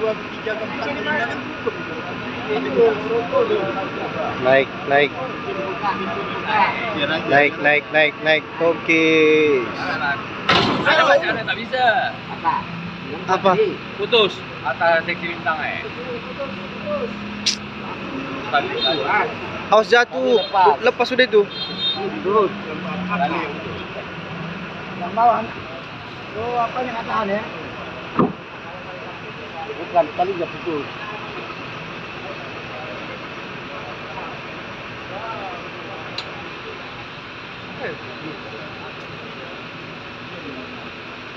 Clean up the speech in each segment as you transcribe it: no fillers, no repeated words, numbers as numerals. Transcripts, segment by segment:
2, 3, 4, 5 kan cukup. Naik. Oke. Ada tak bisa. Apa? Putus atas seksi bintang Awas jatuh. Lepas sudah itu. Yang bawah. Oh, apa yang atahan ya? Bukan, tali nggak putus.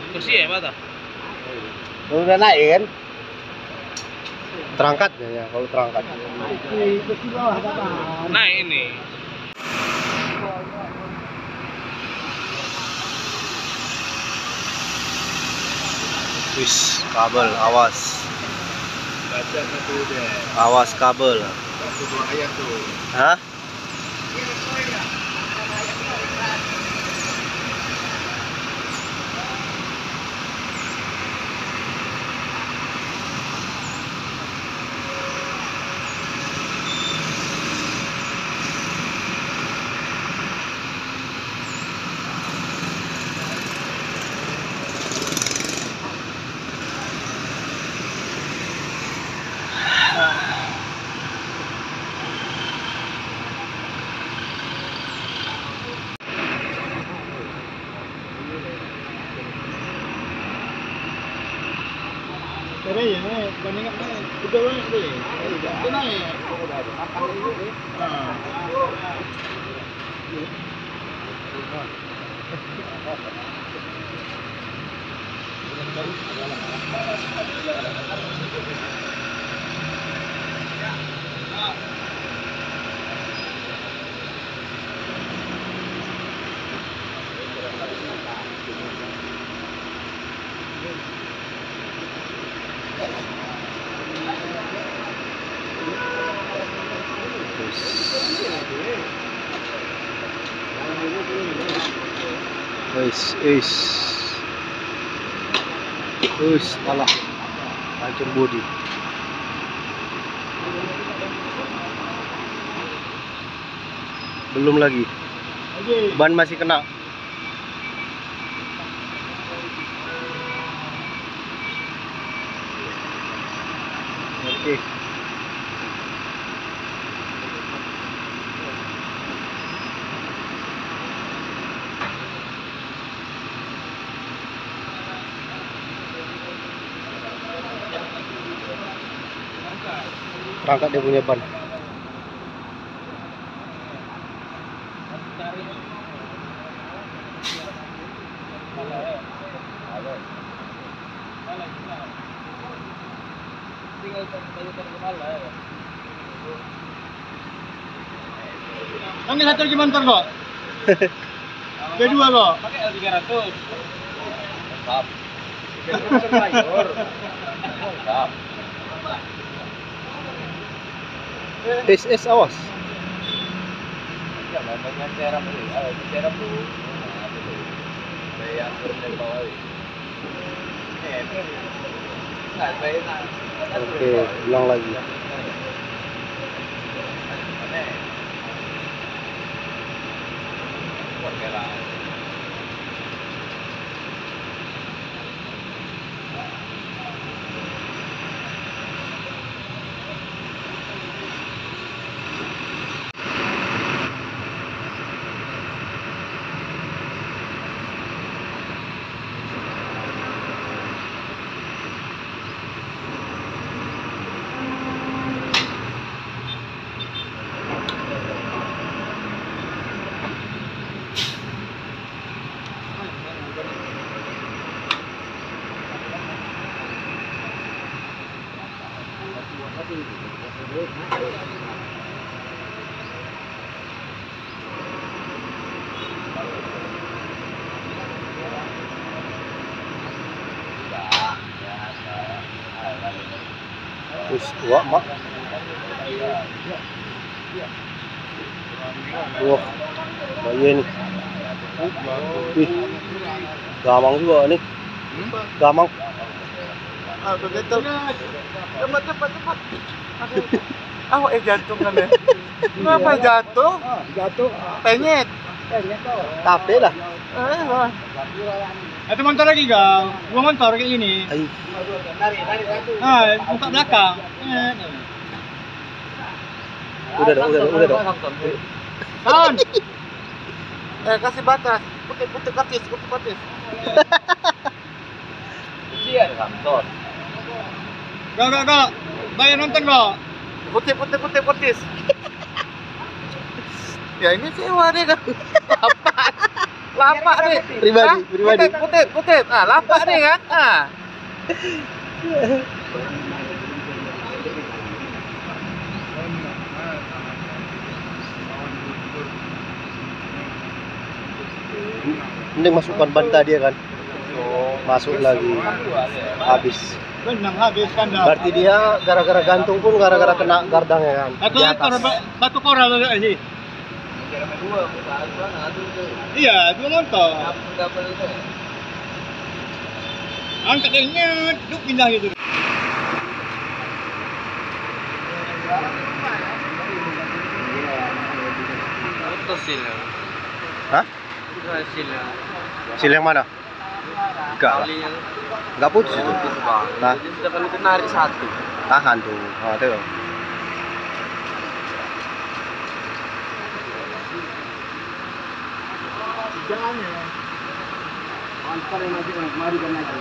Bersih ya mata. Udah naik kan? Terangkat ya, kalau terangkat. Naik ini. Wis, kabel, awas. Baca satu deh. Awas kabel. Satu 2 ayat tuh. Hah? Keren ya, bandingkan udah banyak deh. Udah naik. Wis, alah. Hancur bodi. Belum lagi. Ban masih kena. Oke. Terangkat dia punya ban. Panggil satu lagi motor kok. Kedua kok. Pakai L300. Mantap. SS awas. Ya, banyak cerap dulu. Cerap dulu. Yang dari bawah. Oke, ulang lagi. Wis, wah, Mak. Wah, bahaya nih. Ih, gamang juga nih. Gamang. Ah, tutup. Cepat, cepat, cepat. Aduh. Jantung kan ya. Kenapa jatuh? Jatuh. Penyet. Tape lah. Wah. Itu motor lagi kau. Gua motor kayak gini. Ay, Buka belakang. udah dah. Kawan. Kasih batas. Putih katis. Kesian kantor. Gak. Bayar nonton kok. Putih. Ya ini sewa deh kan. Lapak nih. Pribadi. Putih. Lapak nih kan. Mending masukkan ban tadi ya kan. Masuk lagi. Habis. Benang habis kan dah. Berarti dia gara-gara gantung pun gara-gara kena gardang ya kan. Di atas. Batu koral lagi. Iya, 2 motor. Angkat dia duk pindah gitu. Itu sil. Hah? Itu sil. Sil yang mana? Enggak lah. Kalinya Enggak putus itu. Nah, jadi sedangkan itu narik satu. tahan tuh. Oh, tuh. Jangan ya. Antar yang nanti kemari kan lagi.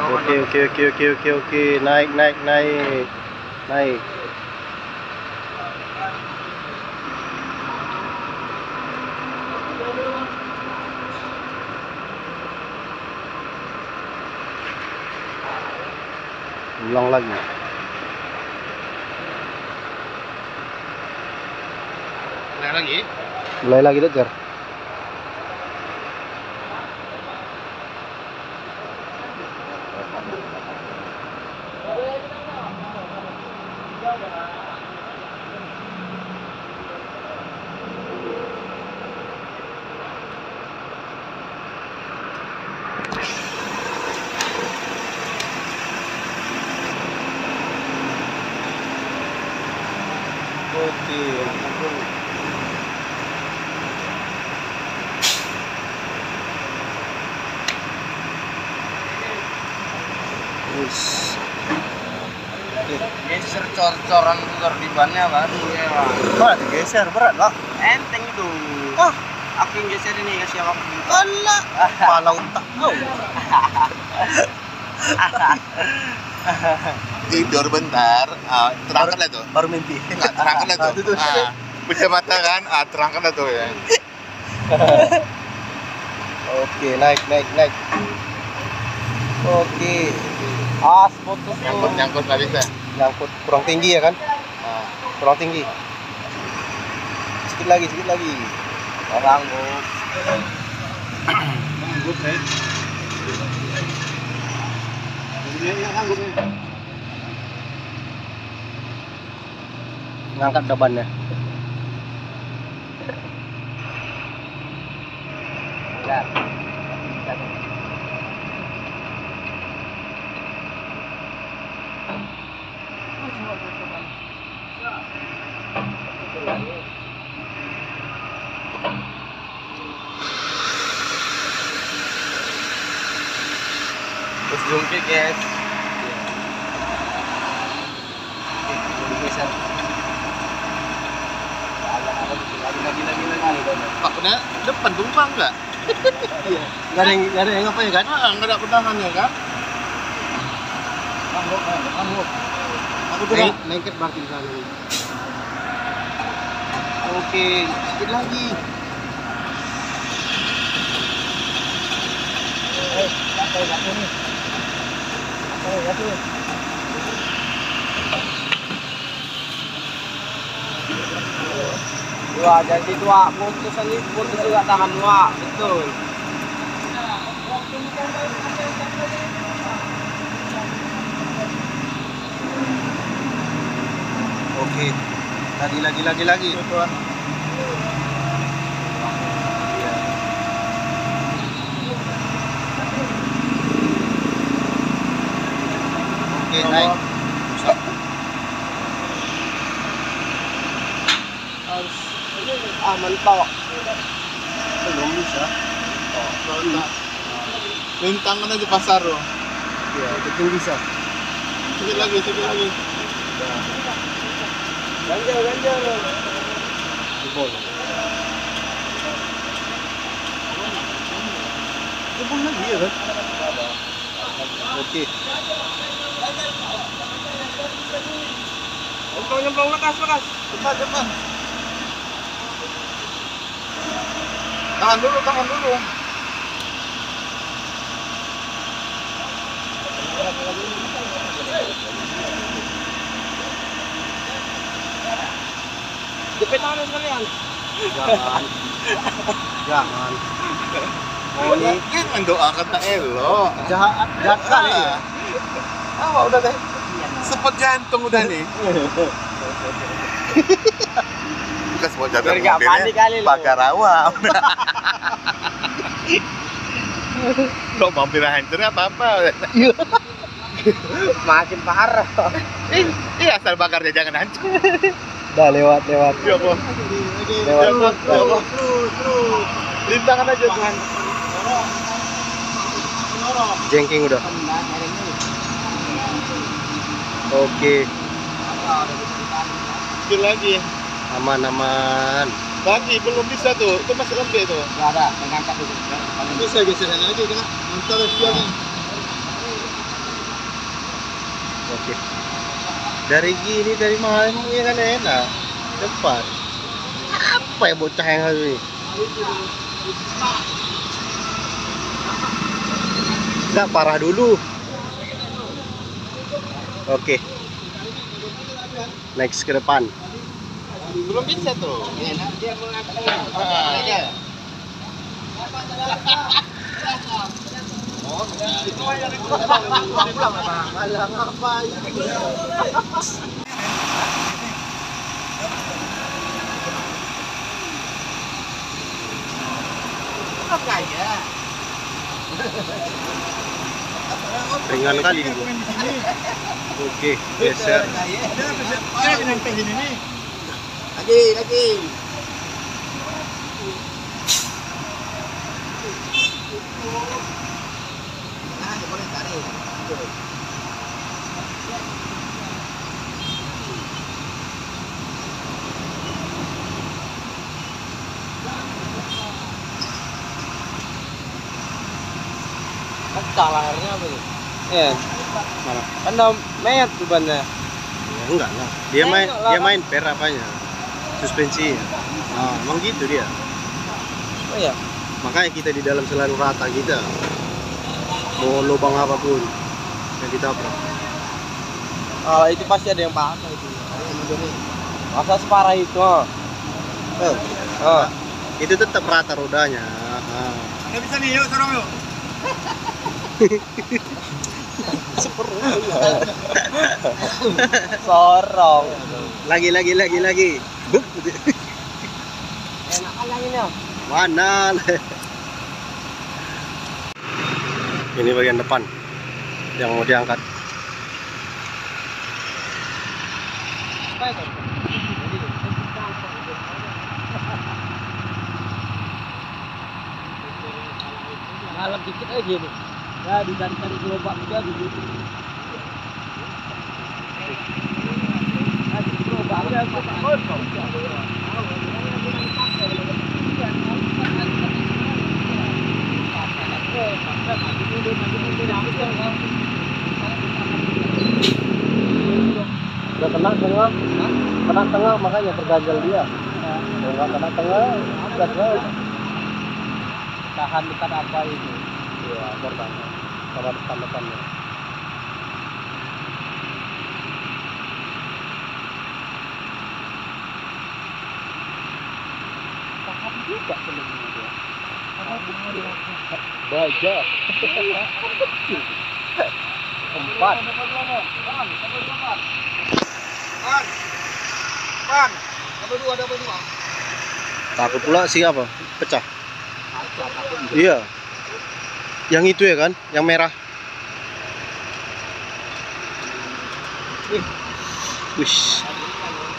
Oke. Naik. Ulang lagi. Mulai lagi tuh, Jar. Oke. Geser cor-coran motor di bannya baru ya, Bang. Berat geser, berat lah. Enteng itu. Ah, Aku yang geser ini kasih awak. alah. Kepala otak kau. Tidur bentar, terangkan tuh. Baru mimpi. Enggak, terangkan tuh. Punya mata kan, terangkan tuh ya. Oke, naik. Oke. Putus Nyangkut nggak bisa. Nyangkut kurang tinggi ya kan? Kurang tinggi. Sedikit lagi. Sanggup. Sanggup ya. Ini sanggup ya. Ngangkat depannya. Ya. Terus jungkir guys. Geser. Pak, udah depan tumpang nggak? Gak ada yang apa ya kan? Nggak ada pedangan ya kan? Sanggup. Aku tuh lengket berarti di sana. Oke, sedikit lagi. Jatuh nih. Dua jadi dua putus juga tangan dua betul. Oke. Lagi. Oke, naik. Harus mentok. Belum bisa. Lintang kan di pasar loh. Iya, itu bisa. Sedikit lagi. Ganjal. Jebol. Jebol lagi ya kan? Oke. Nyemplung lekas. Cepat. Tahan dulu. Jepit tangan sekalian. Jangan. Mungkin mendoakan tak elok. Jahat kali ya. Udah deh. Sepot jantung udah nih. Bukan sepot jantung Biar nggak panik kali lo. Bakar awam. Lo mampir hancur apa-apa. Makin parah. Iya, asal bakarnya jangan hancur. Dah lewat. Ya Allah. Lewat. Terus. Lintangan aja tuh. Jengking udah. Oke, Sekali lagi. aman. Lagi belum bisa tuh. Itu masih lembek tuh. Nggak ada, mengangkat dulu. Bisa geseran lagi kan? Mantap ya nih. Oke. Dari mana ya kan enak. Cepat. Apa ya bocah yang hari ini? Nggak parah dulu. Oke. Next ke depan. Belum bisa tuh. Dia mengangkat. Ringan kali ini. Oke, geser. Lagi. Boleh tarik. Pecah lahirnya apa tuh? Mana? Kan udah mayat bebannya. Ya, enggak lah. Dia Ya, main enggak lah, dia kan? main per apanya? Suspensi. Nah, emang gitu dia. Oh iya. Makanya kita di dalam selalu rata kita. Mau lubang apapun yang kita perah. Kalau itu pasti ada yang patah itu. Masa separah itu? Itu tetap rata rodanya. Nggak bisa nih, yuk sorong yuk. Sorong. Lagi. Buk. Enak kan yang ini ya? Mana? Ini bagian depan yang mau diangkat. Dalam dikit aja nih. Ya dicari-cari gerobak juga gitu. Udah kena tengah makanya terganjal dia. Kalau nggak kena tengah, gagal. Tahan dekat apa itu? Iya, pertama sama depan-depannya. Tahan juga sebenarnya dia. Baja. 4. Pan. Double dua. Takut pula sih apa? Pecah. Iya. Yang itu ya kan? Yang merah. Wish.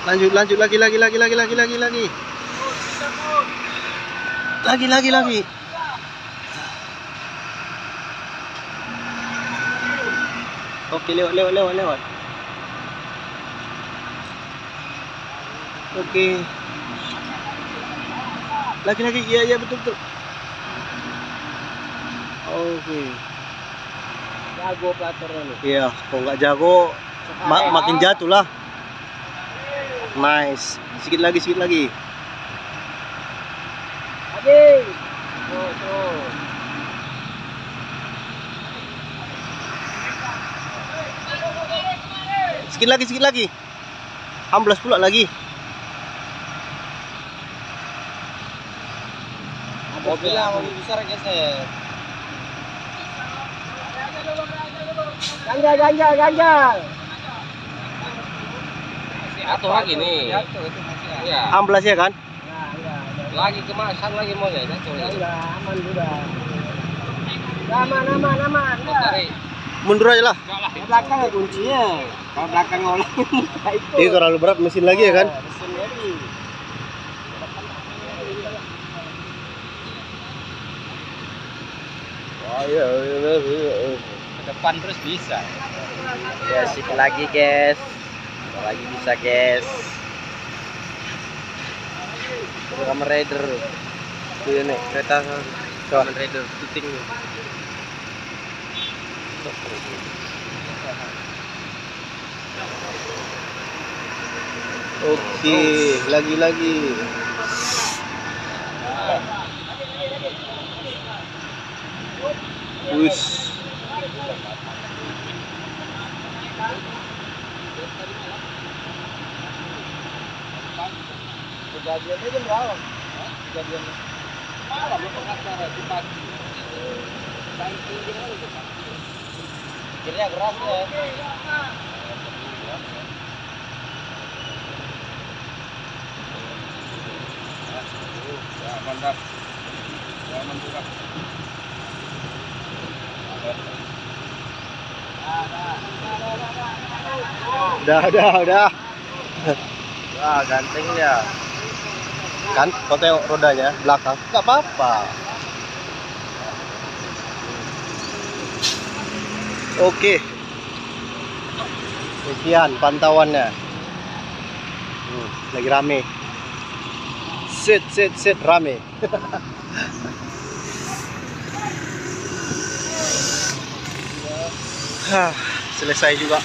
Lanjut lagi. Lagi. Oke, lewat. Oke. Lagi. Iya, betul. Oke. Jago pelaturnya nih. Iya, kalau nggak jago makin jatuh lah. Nice. Sedikit lagi. Lagi. Tuh. Sedikit lagi. Amblas pula lagi. Mobilnya mobil besar geser. Ganjal. Jatuh lagi nih. Iya. Amblas ya kan? Lagi kemasan lagi mau ya jatuh. Aman sudah. Aman. Tarik. Mundur aja lah. Belakang ya kuncinya. Kalau belakang oleng itu. Ini terlalu berat mesin lagi ya kan? Mesin lagi. Ke depan terus bisa. Ya, sikit lagi, guys. Lagi bisa, guys. Kamen Rider. Itu ya nih, kereta Kamen Rider tuting. Oke, lagi. Wish. Kejadiannya jam berapa? Kejadiannya malam lu pengacara di pagi. Akhirnya keras ya. Mantap. Udah. Wah, ganteng ya. Kan, kau tengok rodanya belakang. Nggak apa-apa. Oke. Sekian pantauannya. Lagi rame. Sit rame. Selesai juga.